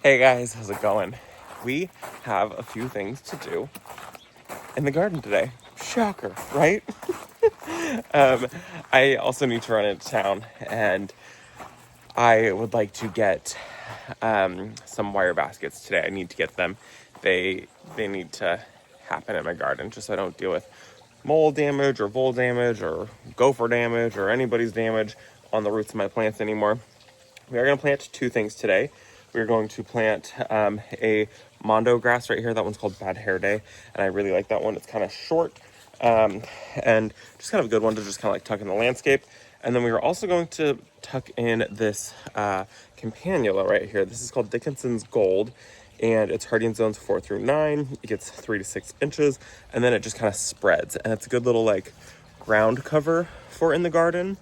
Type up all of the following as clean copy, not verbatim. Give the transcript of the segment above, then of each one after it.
Hey guys, how's it going? We have a few things to do in the garden today. Shocker, right? I also need to run into town, and I would like to get some wire baskets today. I need to get them. They need to happen in my garden just so I don't deal with mold damage or vole damage or gopher damage or anybody's damage on the roots of my plants anymore. We are going to plant two things today. We're going to plant a mondo grass right here. That one's called Bad Hair Day, and I really like that one. It's kind of short and just kind of a good one to just kind of like tuck in the landscape. And then we are also going to tuck in this campanula right here. This is called Dickinson's Gold, and it's hardy in zones 4 through 9. It gets 3 to 6 inches, and then it just kind of spreads. And it's a good little like ground cover for in the garden.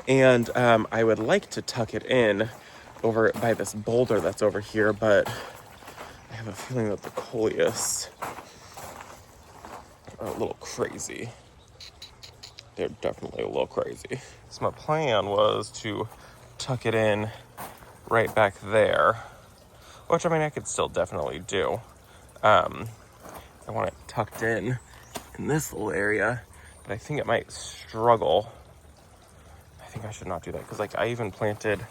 And I would like to tuck it in over by this boulder that's over here, but I have a feeling that the coleus are a little crazy. They're definitely a little crazy. So my plan was to tuck it in right back there, which I mean I could still definitely do. I want it tucked in this little area, but I think it might struggle. I think I should not do that because like I even planted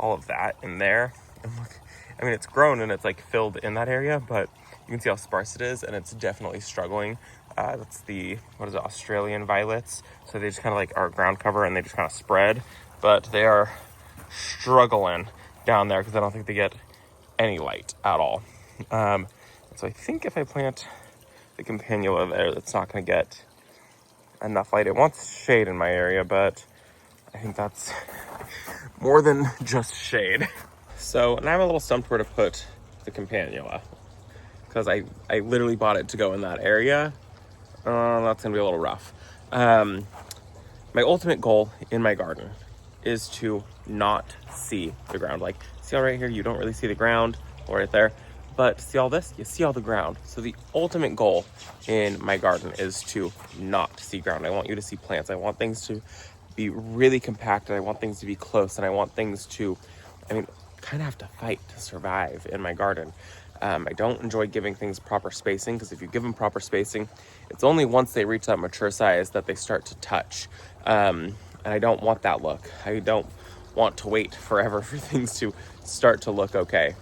all of that in there, and look, I mean it's grown and it's like filled in that area, but you can see how sparse it is, and it's definitely struggling. That's the Australian violets, so they just kind of like are ground cover and they just kind of spread, but they are struggling down there because I don't think they get any light at all. So I think if I plant the campanula there, it's not going to get enough light. It wants shade in my area, but I think that's more than just shade. So now I'm a little stumped where to put the campanula because I literally bought it to go in that area. That's gonna be a little rough. My ultimate goal in my garden is to not see the ground. Like, see how right here you don't really see the ground, or right there, but see all this? You see all the ground. So the ultimate goal in my garden is to not see ground. I want you to see plants. I want things to be really compacted. I want things to be close, and I want things to, kind of have to fight to survive in my garden. I don't enjoy giving things proper spacing, because if you give them proper spacing, it's only once they reach that mature size that they start to touch. And I don't want that look. I don't want to wait forever for things to start to look okay.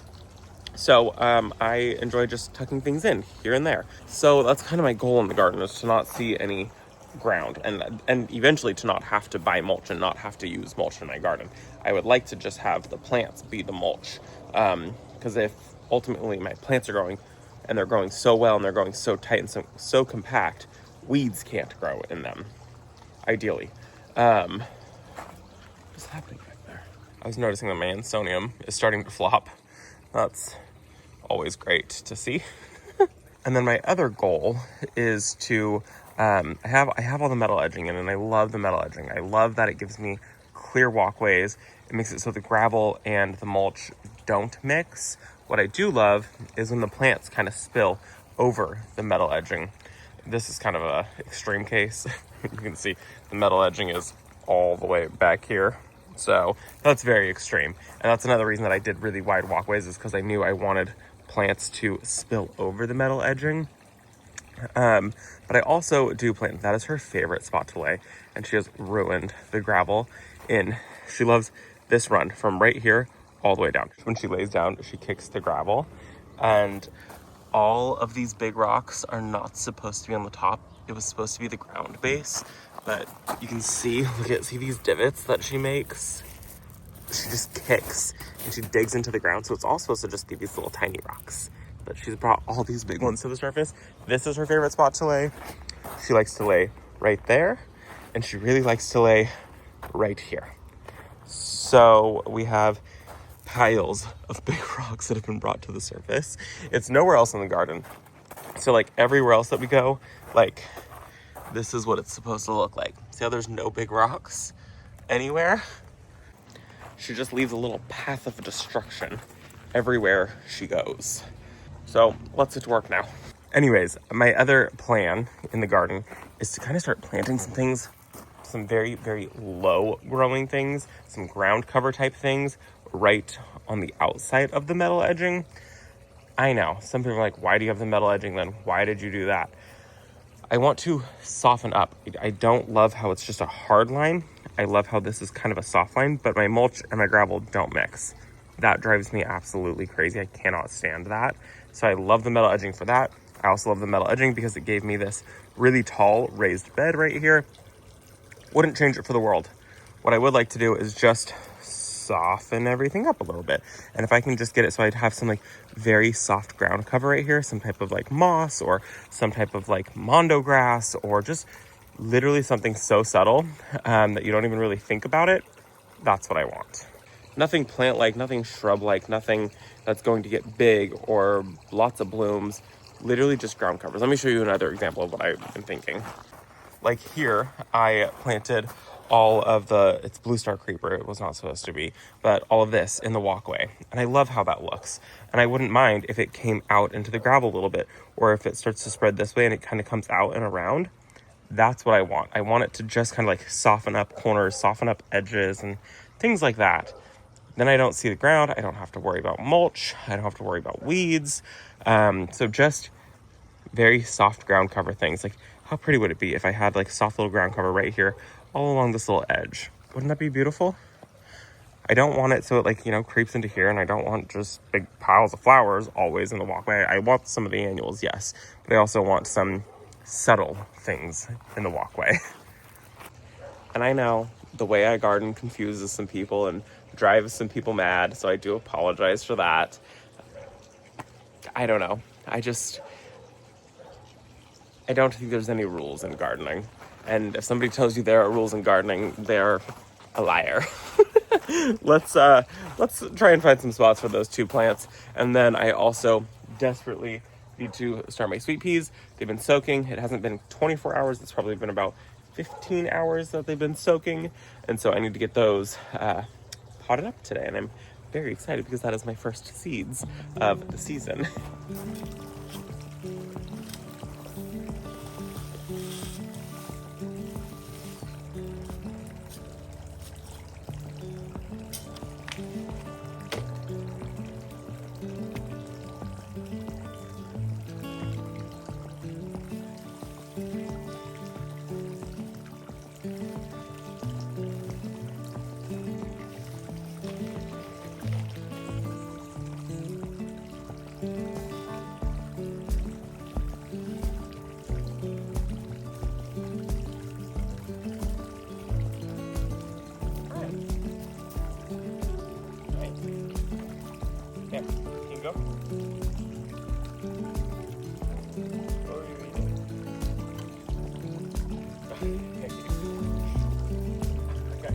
So I enjoy just tucking things in here and there. So that's kind of my goal in the garden, is to not see any ground, and eventually to not have to buy mulch and not have to use mulch in my garden. I would like to just have the plants be the mulch, because if ultimately my plants are growing and they're growing so well and they're growing so tight and so compact, weeds can't grow in them, ideally. What's happening back there? I was noticing that my ansonium is starting to flop. That's always great to see. And then my other goal is to I have all the metal edging in, and I love the metal edging. I love that it gives me clear walkways. It makes it so the gravel and the mulch don't mix. What I do love is when the plants kind of spill over the metal edging. This is kind of a extreme case. You can see the metal edging is all the way back here. So that's very extreme. And that's another reason that I did really wide walkways, is because I knew I wanted plants to spill over the metal edging. But I also do plant, that is her favorite spot to lay, and she has ruined the gravel in. She loves this run from right here all the way down. When she lays down, she kicks the gravel, and all of these big rocks are not supposed to be on the top. It was supposed to be the ground base, but you can see, see these divots that she makes? She just kicks and she digs into the ground. So it's all supposed to just be these little tiny rocks, but she's brought all these big ones to the surface. This is her favorite spot to lay. She likes to lay right there, and she really likes to lay right here. So we have piles of big rocks that have been brought to the surface. It's nowhere else in the garden. So like everywhere else that we go, like this is what it's supposed to look like. See how there's no big rocks anywhere? She just leaves a little path of destruction everywhere she goes. So let's get to work now. Anyways, my other plan in the garden is to kind of start planting some things, some very, very low growing things, some ground cover type things right on the outside of the metal edging. I know, some people are like, why do you have the metal edging then? Why did you do that? I want to soften up. I don't love how it's just a hard line. I love how this is kind of a soft line, but my mulch and my gravel don't mix. That drives me absolutely crazy. I cannot stand that. So I love the metal edging for that. I also love the metal edging because it gave me this really tall raised bed right here. Wouldn't change it for the world. What I would like to do is just soften everything up a little bit. And if I can just get it so I'd have some like very soft ground cover right here, some type of like moss or some type of like mondo grass, or just literally something so subtle that you don't even really think about it. That's what I want. Nothing plant-like, nothing shrub-like, nothing that's going to get big or lots of blooms. Literally just ground covers. Let me show you another example of what I've been thinking. Like here, I planted all of it's Blue Star Creeper, it was not supposed to be, but all of this in the walkway. And I love how that looks. And I wouldn't mind if it came out into the gravel a little bit, or if it starts to spread this way and it kind of comes out and around. That's what I want. I want it to just kind of like soften up corners, soften up edges and things like that. Then I don't see the ground. I don't have to worry about mulch. I don't have to worry about weeds. So just very soft ground cover things. Like, how pretty would it be if I had like soft little ground cover right here all along this little edge? Wouldn't that be beautiful? I don't want it so it like, creeps into here, and I don't want just big piles of flowers always in the walkway. I want some of the annuals, yes, but I also want some subtle things in the walkway. And I know the way I garden confuses some people and drives some people mad, so I do apologize for that. I don't know. I don't think there's any rules in gardening. And if somebody tells you there are rules in gardening, they're a liar. Let's try and find some spots for those 2 plants. And then I also desperately need to start my sweet peas. They've been soaking. It hasn't been 24 hours. It's probably been about 15 hours that they've been soaking. And so I need to get those potted up today. And I'm very excited because that is my first seeds of the season. Yeah, can you go? What are you eating? Okay.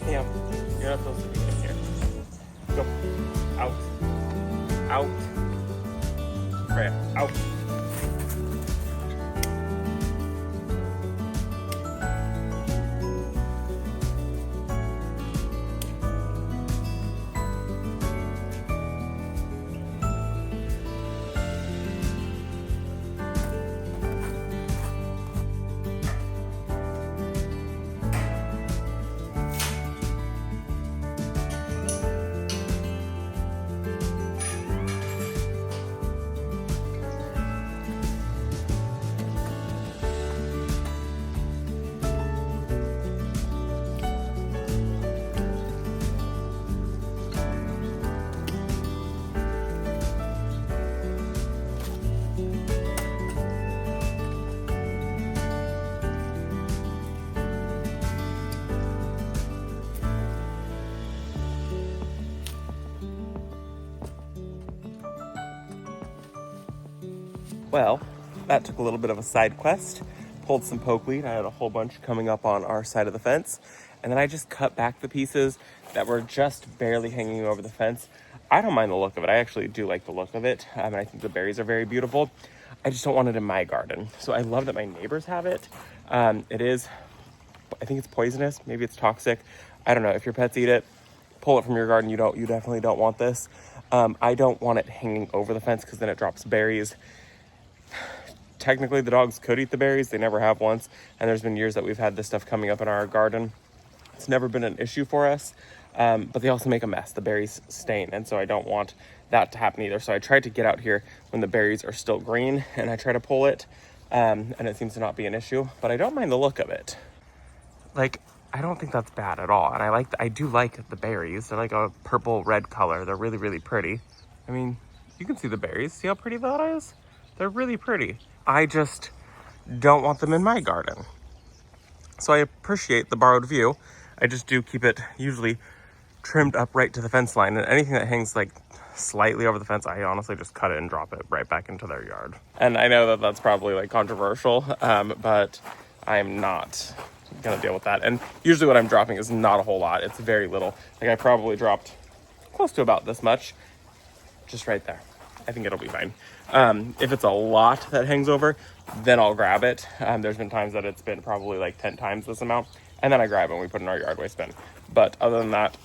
Cam, you're not supposed to be in here. Go. Out. Out. Freya, out. Well, that took a little bit of a side quest. Pulled some pokeweed. I had a whole bunch coming up on our side of the fence. And then I just cut back the pieces that were just barely hanging over the fence. I don't mind the look of it. I actually do like the look of it. And I think the berries are very beautiful. I just don't want it in my garden. So I love that my neighbors have it. It is, I think it's poisonous. Maybe it's toxic. I don't know. If your pets eat it, pull it from your garden. You definitely don't want this. I don't want it hanging over the fence because then it drops berries. Technically, the dogs could eat the berries. They never have once. And there's been years that we've had this stuff coming up in our garden. It's never been an issue for us. But they also make a mess. The berries stain. And so I don't want that to happen either. So I tried to get out here when the berries are still green and I try to pull it. And it seems to not be an issue. But I don't mind the look of it. Like, I don't think that's bad at all. And I do like the berries. They're like a purple red color. They're really, really pretty. I mean, you can see the berries. See how pretty that is? They're really pretty. I just don't want them in my garden. So I appreciate the borrowed view. I just do keep it usually trimmed up right to the fence line. And anything that hangs like slightly over the fence, I honestly just cut it and drop it right back into their yard. And I know that that's probably like controversial, but I'm not gonna deal with that. And usually what I'm dropping is not a whole lot. It's very little. Like I probably dropped close to about this much, just right there. I think it'll be fine. If it's a lot that hangs over, then I'll grab it. There's been times that it's been probably like 10 times this amount, and then I grab it and we put it in our yard waste bin. But other than that,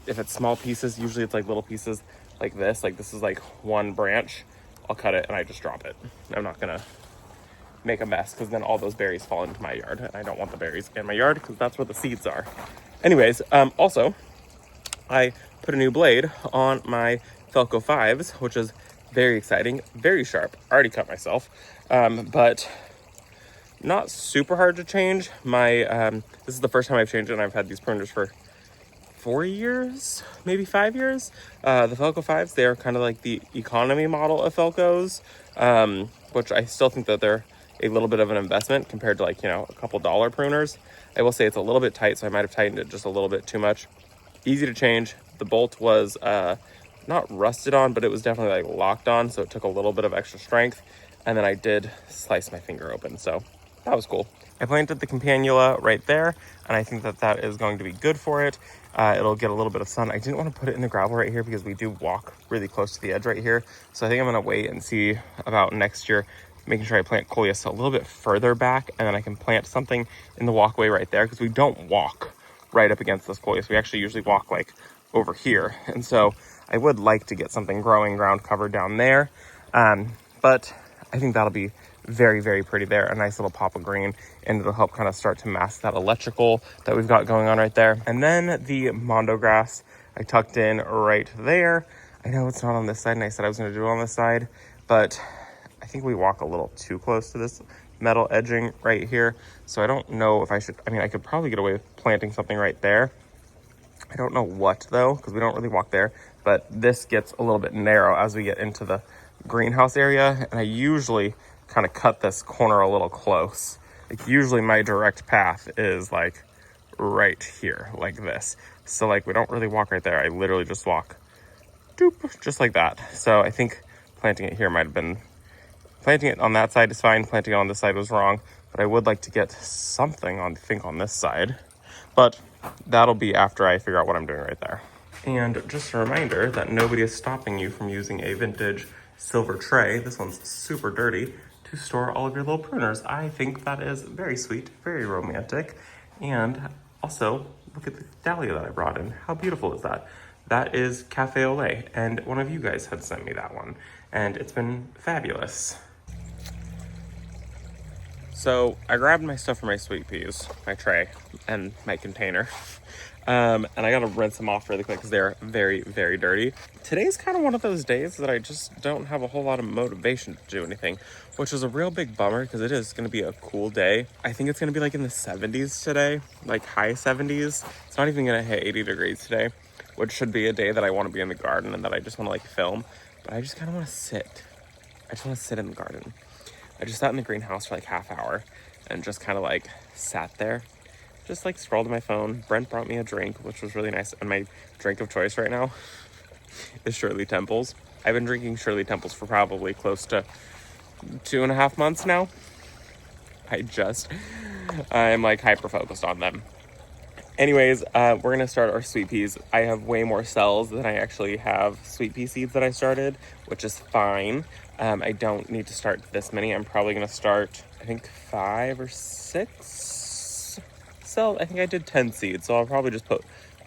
if it's small pieces, usually it's like little pieces like this is like one branch, I'll cut it and I just drop it. I'm not gonna make a mess because then all those berries fall into my yard, and I don't want the berries in my yard because that's where the seeds are. Anyways, also, I put a new blade on my Felco 5s, which is very exciting, very sharp. Already cut myself, but not super hard to change. This is the first time I've changed it, and I've had these pruners for 4 years, maybe 5 years. The Felco 5s, they are kind of like the economy model of Felcos, which I still think that they're a little bit of an investment compared to like, a couple dollar pruners. I will say it's a little bit tight, so I might have tightened it just a little bit too much. Easy to change. The bolt was not rusted on, but it was definitely like locked on, so it took a little bit of extra strength. And then I did slice my finger open, so that was cool. I planted the campanula right there, and I think that that is going to be good for it. It'll get a little bit of sun. I didn't want to put it in the gravel right here because we do walk really close to the edge right here. So I think I'm going to wait and see about next year, making sure I plant coleus a little bit further back, and then I can plant something in the walkway right there because we don't walk right up against this coleus. We actually usually walk like over here. And so I would like to get something growing ground cover down there. But I think that'll be very, very pretty there. A nice little pop of green, and it'll help kind of start to mask that electrical that we've got going on right there. And then the mondo grass I tucked in right there. I know it's not on this side, and I said I was going to do it on this side, but I think we walk a little too close to this metal edging right here. So I don't know if I should, I could probably get away with planting something right there. I don't know what though, because we don't really walk there, but this gets a little bit narrow as we get into the greenhouse area. And I usually kind of cut this corner a little close. Like usually my direct path is like right here, like this. So like we don't really walk right there. I literally just walk doop, just like that. So I think planting it here might have been, planting it on that side is fine. Planting it on this side was wrong, but I would like to get something on, I think on this side, but that'll be after I figure out what I'm doing right there. And just a reminder that nobody is stopping you from using a vintage silver tray. This one's super dirty, to store all of your little pruners. I think that is very sweet, very romantic. And also, look at the dahlia that I brought in. How beautiful is that? That is Cafe au Lait, and one of you guys had sent me that one, and it's been fabulous. So I grabbed my stuff for my sweet peas, my tray, and my container. And I gotta rinse them off really quick because they're very, very dirty. Today's kind of one of those days that I just don't have a whole lot of motivation to do anything, which is a real big bummer because it is gonna be a cool day. I think it's gonna be like in the 70s today, like high 70s. It's not even gonna hit 80 degrees today, which should be a day that I wanna be in the garden and that I just wanna like film, but I just kind of wanna sit. I just wanna sit in the garden. I just sat in the greenhouse for like half hour and just kind of like sat there. Just like scrolled on my phone. Brent brought me a drink, which was really nice. And my drink of choice right now is Shirley Temple's. I've been drinking Shirley Temple's for probably close to 2.5 months now. I'm like hyper focused on them. Anyways, we're gonna start our sweet peas. I have way more cells than I actually have sweet pea seeds that I started, which is fine. I don't need to start this many. I'm probably gonna start, I think 5 or 6 cells. I think I did 10 seeds, so I'll probably just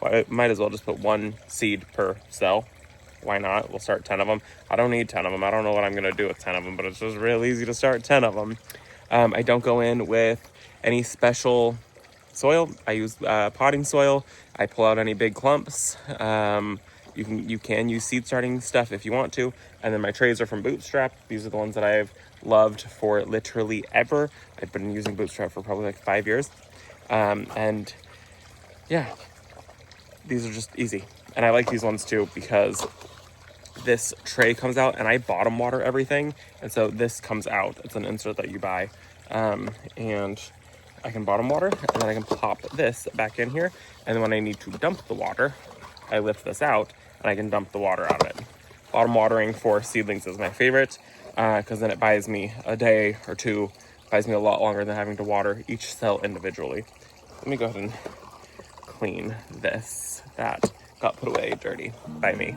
I might as well just put 1 seed per cell. Why not? We'll start 10 of them. I don't need 10 of them. I don't know what I'm gonna do with 10 of them, but it's just real easy to start 10 of them. I don't go in with any special soil. I use potting soil. I pull out any big clumps. You can use seed starting stuff if you want to. And then my trays are from Bootstrap. These are the ones that I've loved for literally ever. I've been using Bootstrap for probably like 5 years. And yeah, these are just easy. And I like these ones too because this tray comes out and I bottom water everything. And so this comes out. It's an insert that you buy. And I can bottom water, and then I can pop this back in here. And then when I need to dump the water, I lift this out and I can dump the water out of it. Bottom watering for seedlings is my favorite because then it buys me a day or two, buys me a lot longer than having to water each cell individually. Let me go ahead and clean this. That got put away dirty by me.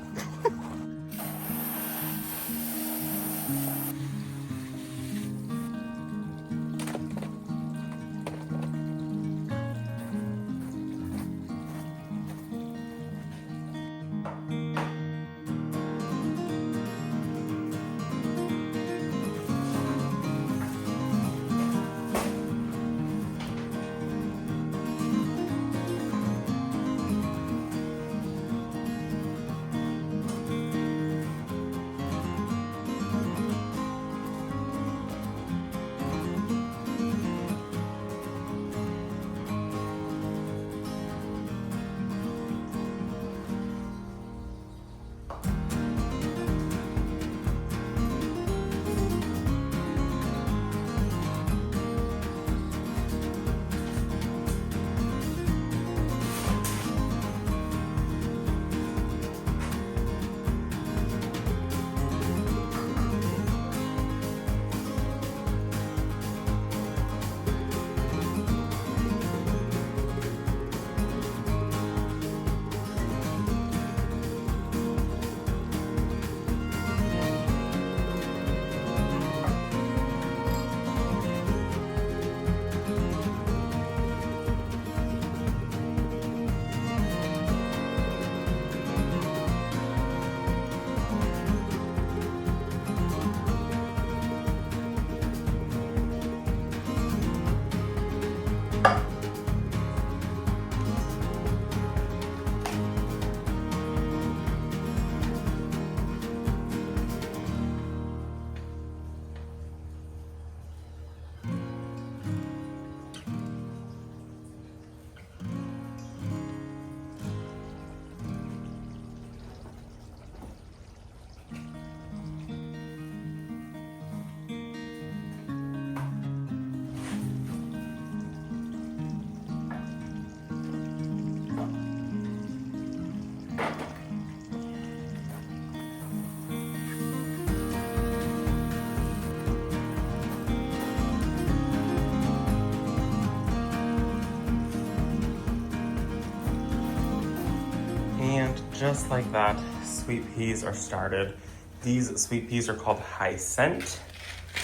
And just like that, sweet peas are started. These sweet peas are called high scent.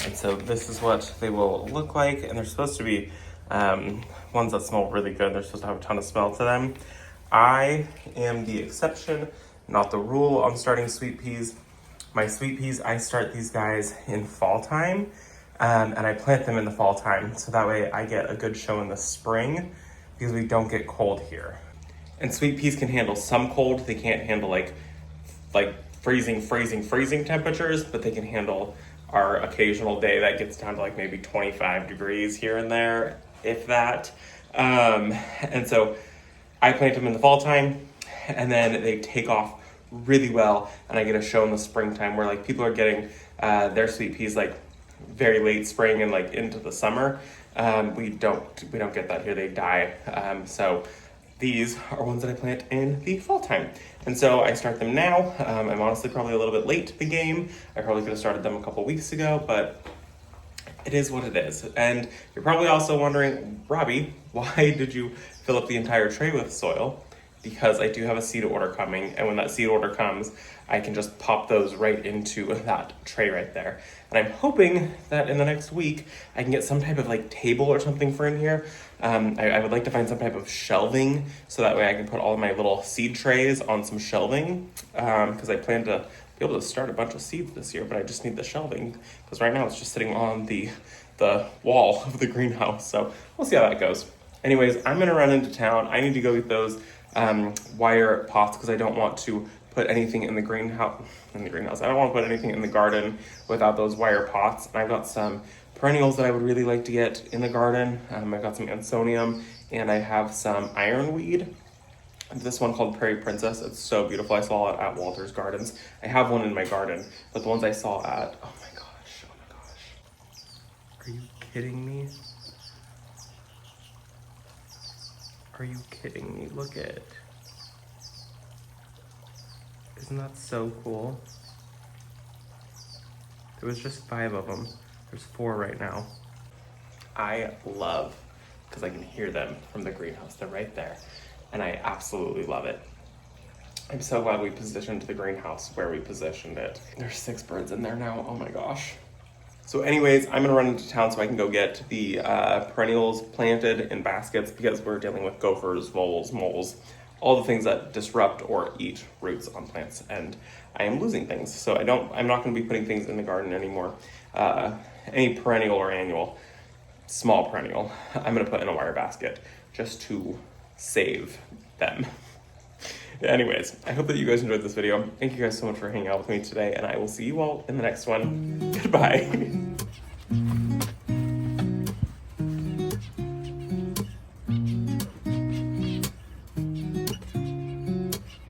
And so this is what they will look like. And they're supposed to be ones that smell really good. They're supposed to have a ton of smell to them. I am the exception, not the rule on starting sweet peas. My sweet peas, I start these guys in fall time. And I plant them in the fall time. So that way I get a good show in the spring because we don't get cold here. And sweet peas can handle some cold. They can't handle like freezing temperatures, but they can handle our occasional day that gets down to like maybe 25 degrees here and there, if that. And so I plant them in the fall time, and then they take off really well, and I get a show in the springtime where like people are getting their sweet peas like very late spring and like into the summer. We don't get that here. They die. So these are ones that I plant in the fall time. And so I start them now. I'm honestly probably a little bit late to the game. I probably could have started them a couple weeks ago, but it is what it is. And you're probably also wondering, Robbie, why did you fill up the entire tray with soil? Because I do have a seed order coming, and when that seed order comes, I can just pop those right into that tray right there. And I'm hoping that in the next week, I can get some type of like table or something for in here. I would like to find some type of shelving, so that way I can put all of my little seed trays on some shelving, because I plan to be able to start a bunch of seeds this year, but I just need the shelving, because right now it's just sitting on the wall of the greenhouse. So we'll see how that goes. Anyways, I'm gonna run into town. I need to go get those wire pots, because I don't want to put anything in the greenhouse. I don't want to put anything in the garden without those wire pots. And I've got some perennials that I would really like to get in the garden. I've got some ansonium, and I have some ironweed. This one called Prairie Princess. It's so beautiful. I saw it at Walter's Gardens. I have one in my garden, but the ones I saw at, oh my gosh. Are you kidding me? Are you kidding me? Look at it. Isn't that so cool? There was just 5 of them. There's 4 right now. I love, because I can hear them from the greenhouse. They're right there. And I absolutely love it. I'm so glad we positioned the greenhouse where we positioned it. There's 6 birds in there now. Oh my gosh. So anyways, I'm gonna run into town so I can go get the perennials planted in baskets, because we're dealing with gophers, voles, moles, all the things that disrupt or eat roots on plants, and I am losing things. So I'm not gonna be putting things in the garden anymore. Any perennial or annual, small perennial, I'm gonna put in a wire basket just to save them. Anyways, I hope that you guys enjoyed this video. Thank you guys so much for hanging out with me today, and I will see you all in the next one. Goodbye.